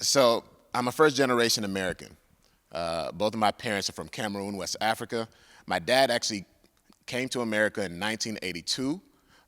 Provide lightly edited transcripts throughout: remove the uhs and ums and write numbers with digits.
So I'm a first-generation American. Both of my parents are from Cameroon, West Africa. My dad actually came to America in 1982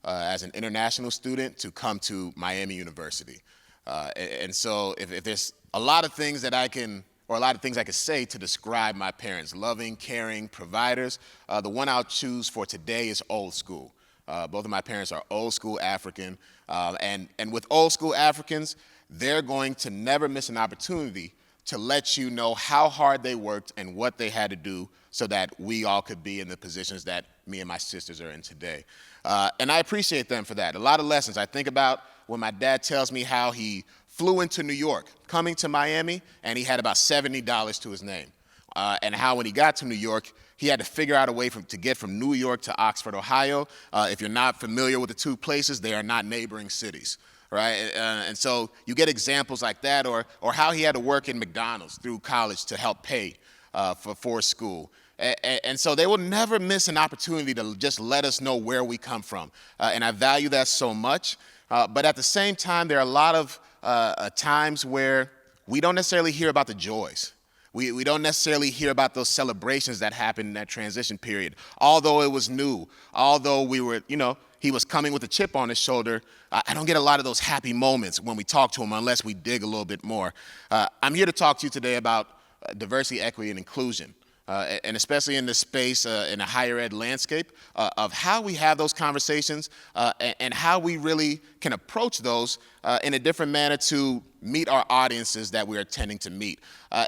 as an international student to come to Miami University. And so if there's a lot of things that I can, or a lot of things I could say to describe my parents, loving, caring, providers, the one I'll choose for today is old school. Both of my parents are old school African, and with old school Africans, they're going to never miss an opportunity to let you know how hard they worked and what they had to do so that we all could be in the positions that me and my sisters are in today. And I appreciate them for that. A lot of lessons. I think about when my dad tells me how he flew into New York, coming to Miami, and he had about $70 to his name. And how when he got to New York, he had to figure out a way to get from New York to Oxford, Ohio. If you're not familiar with the two places, they are not neighboring cities. Right, and so you get examples like that, or how he had to work in McDonald's through college to help pay for school. And so they will never miss an opportunity to just let us know where we come from. And I value that so much. But at the same time, there are a lot of times where we don't necessarily hear about the joys. We don't necessarily hear about those celebrations that happened in that transition period. Although it was new, although we were, he was coming with a chip on his shoulder, I don't get a lot of those happy moments when we talk to him unless we dig a little bit more. I'm here to talk to you today about diversity, equity, and inclusion, and especially in this space, in a higher ed landscape, of how we have those conversations and how we really can approach those in a different manner to meet our audiences that we're intending to meet.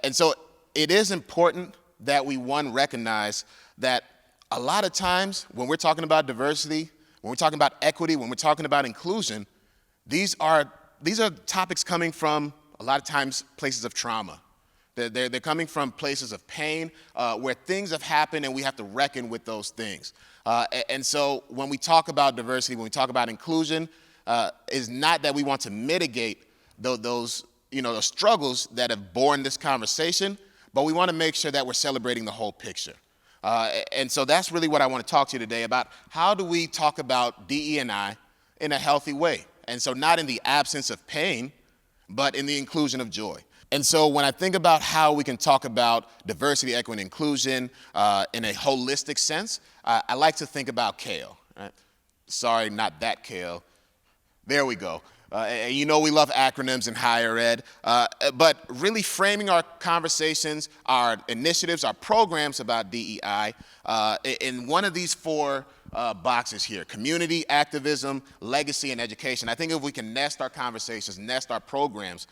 And so it is important that we, one, recognize that a lot of times when we're talking about diversity, when we're talking about equity, when we're talking about inclusion, these are topics coming from, a lot of times, places of trauma. They're coming from places of pain where things have happened and we have to reckon with those things. And so when we talk about diversity, when we talk about inclusion, it's not that we want to mitigate those struggles that have borne this conversation, but we want to make sure that we're celebrating the whole picture. And so that's really what I want to talk to you today about. How do we talk about DE&I in a healthy way? And so not in the absence of pain, but in the inclusion of joy. And so when I think about how we can talk about diversity, equity, and inclusion in a holistic sense, I like to think about kale. Right? Sorry, not that kale. There we go. We love acronyms in higher ed, but really framing our conversations, our initiatives, our programs about DEI in one of these four boxes here: community, activism, legacy, and education. I think if we can nest our conversations, nest our programs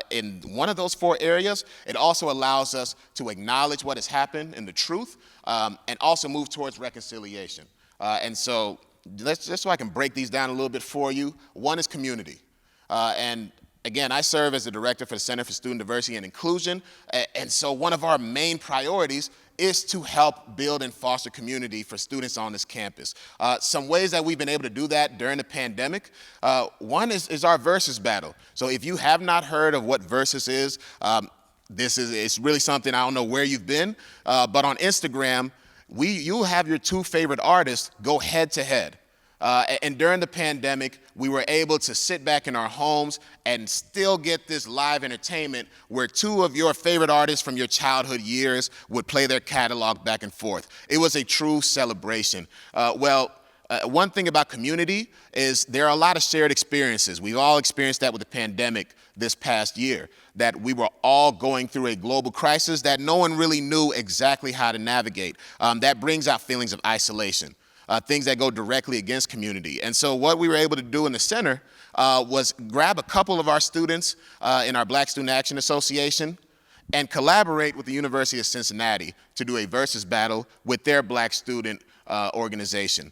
in one of those four areas, it also allows us to acknowledge what has happened and the truth, and also move towards reconciliation. And so just so I can break these down a little bit for you, one is community. And again, I serve as the director for the Center for Student Diversity and Inclusion, and so one of our main priorities is to help build and foster community for students on this campus. Some ways that we've been able to do that during the pandemic, one is our Versus battle. So if you have not heard of what Versus is, it's really something, I don't know where you've been, but on Instagram, you'll have your two favorite artists go head to head. And during the pandemic, we were able to sit back in our homes and still get this live entertainment where two of your favorite artists from your childhood years would play their catalog back and forth. It was a true celebration. One thing about community is there are a lot of shared experiences. We've all experienced that with the pandemic this past year, that we were all going through a global crisis that no one really knew exactly how to navigate. That brings out feelings of isolation. Things that go directly against community. And so what we were able to do in the center was grab a couple of our students in our Black Student Action Association and collaborate with the University of Cincinnati to do a versus battle with their Black student organization.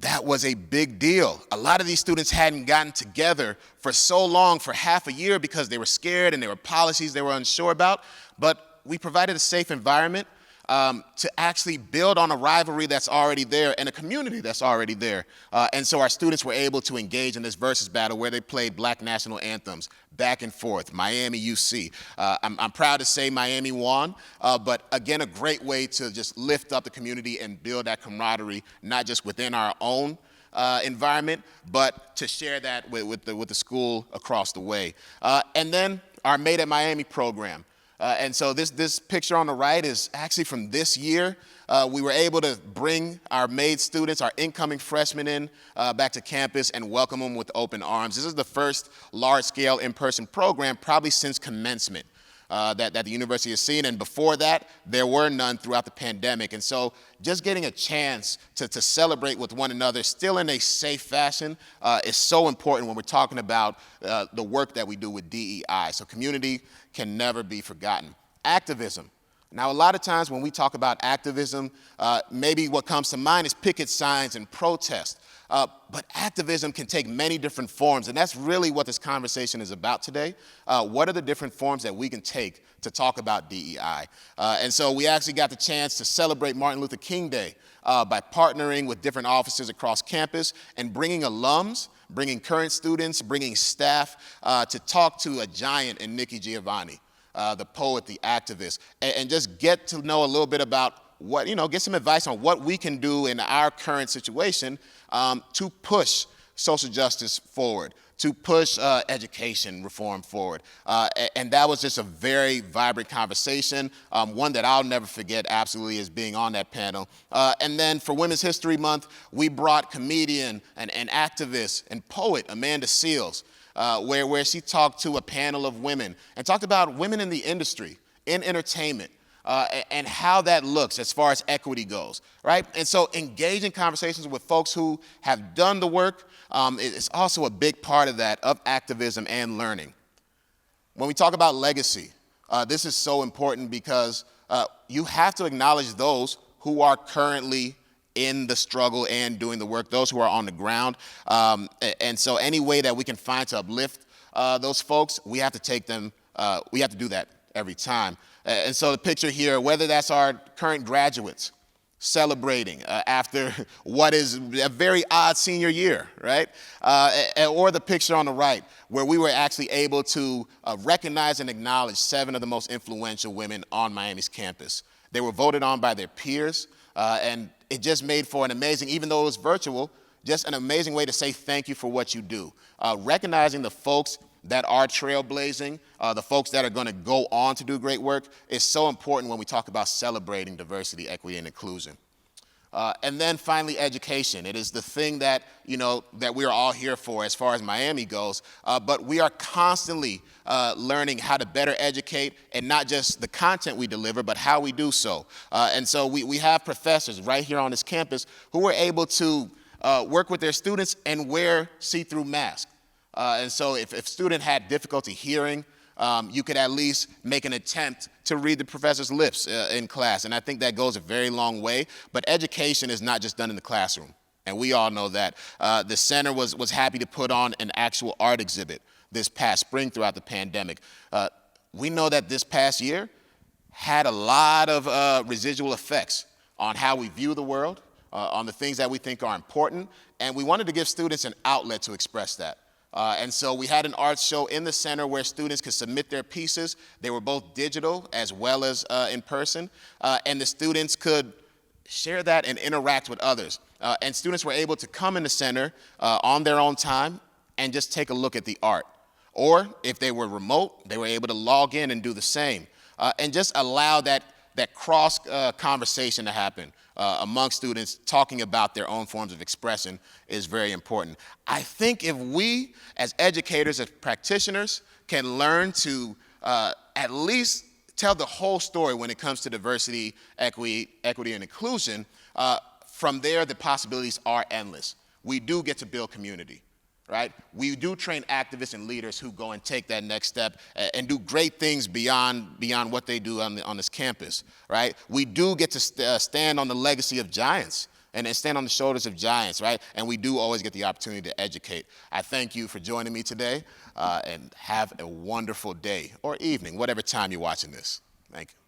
That was a big deal. A lot of these students hadn't gotten together for so long, for half a year, because they were scared and there were policies they were unsure about. But we provided a safe environment to actually build on a rivalry that's already there and a community that's already there. And so our students were able to engage in this versus battle where they played Black national anthems back and forth, Miami UC. I'm proud to say Miami won, but again, a great way to just lift up the community and build that camaraderie, not just within our own environment, but to share that with the school across the way. And then our Made at Miami program. And so this picture on the right is actually from this year. We were able to bring our MADE students, our incoming freshmen in back to campus and welcome them with open arms. This is the first large-scale in-person program probably since commencement that the university has seen. And before that, there were none throughout the pandemic. And so just getting a chance to celebrate with one another, still in a safe fashion, is so important when we're talking about the work that we do with DEI. So community can never be forgotten. Activism. Now, a lot of times when we talk about activism, maybe what comes to mind is picket signs and protest. But activism can take many different forms, and that's really what this conversation is about today. What are the different forms that we can take to talk about DEI? And so we actually got the chance to celebrate Martin Luther King Day by partnering with different offices across campus and bringing alums, bringing current students, bringing staff to talk to a giant in Nikki Giovanni, the poet, the activist, and just get to know a little bit about what, get some advice on what we can do in our current situation to push social justice forward, to push education reform forward. And that was just a very vibrant conversation, one that I'll never forget absolutely as being on that panel. And then for Women's History Month, we brought comedian and activist and poet Amanda Seales, where she talked to a panel of women and talked about women in the industry, in entertainment, and how that looks as far as equity goes, right? And so engaging conversations with folks who have done the work is also a big part of that, of activism and learning. When we talk about legacy, this is so important because you have to acknowledge those who are currently in the struggle and doing the work, those who are on the ground. And so any way that we can find to uplift those folks, we have to take them, we have to do that every time. And so the picture here, whether that's our current graduates celebrating after what is a very odd senior year, right? Or the picture on the right, where we were actually able to recognize and acknowledge 7 of the most influential women on Miami's campus. They were voted on by their peers, and it just made for an amazing, even though it was virtual, just an amazing way to say thank you for what you do. Recognizing the folks that are trailblazing, the folks that are going to go on to do great work, is so important when we talk about celebrating diversity, equity, and inclusion. And then finally, education. It is the thing that, that we are all here for as far as Miami goes, but we are constantly learning how to better educate, and not just the content we deliver, but how we do so. And so we have professors right here on this campus who were able to work with their students and wear see-through masks. And so if a student had difficulty hearing, you could at least make an attempt to read the professor's lips in class. And I think that goes a very long way. But education is not just done in the classroom, and we all know that. The center was happy to put on an actual art exhibit this past spring throughout the pandemic. We know that this past year had a lot of residual effects on how we view the world, on the things that we think are important, and we wanted to give students an outlet to express that. And so we had an art show in the center where students could submit their pieces. They were both digital as well as in person, and the students could share that and interact with others. And students were able to come in the center on their own time and just take a look at the art. Or if they were remote, they were able to log in and do the same, and just allow that cross conversation to happen among students talking about their own forms of expression is very important. I think if we, as educators, as practitioners, can learn to at least tell the whole story when it comes to diversity, equity, and inclusion, from there the possibilities are endless. We do get to build community. Right? We do train activists and leaders who go and take that next step and do great things beyond what they do on this campus, right? We do get to stand on the legacy of giants and stand on the shoulders of giants, right? And we do always get the opportunity to educate. I thank you for joining me today, and have a wonderful day or evening, whatever time you're watching this. Thank you.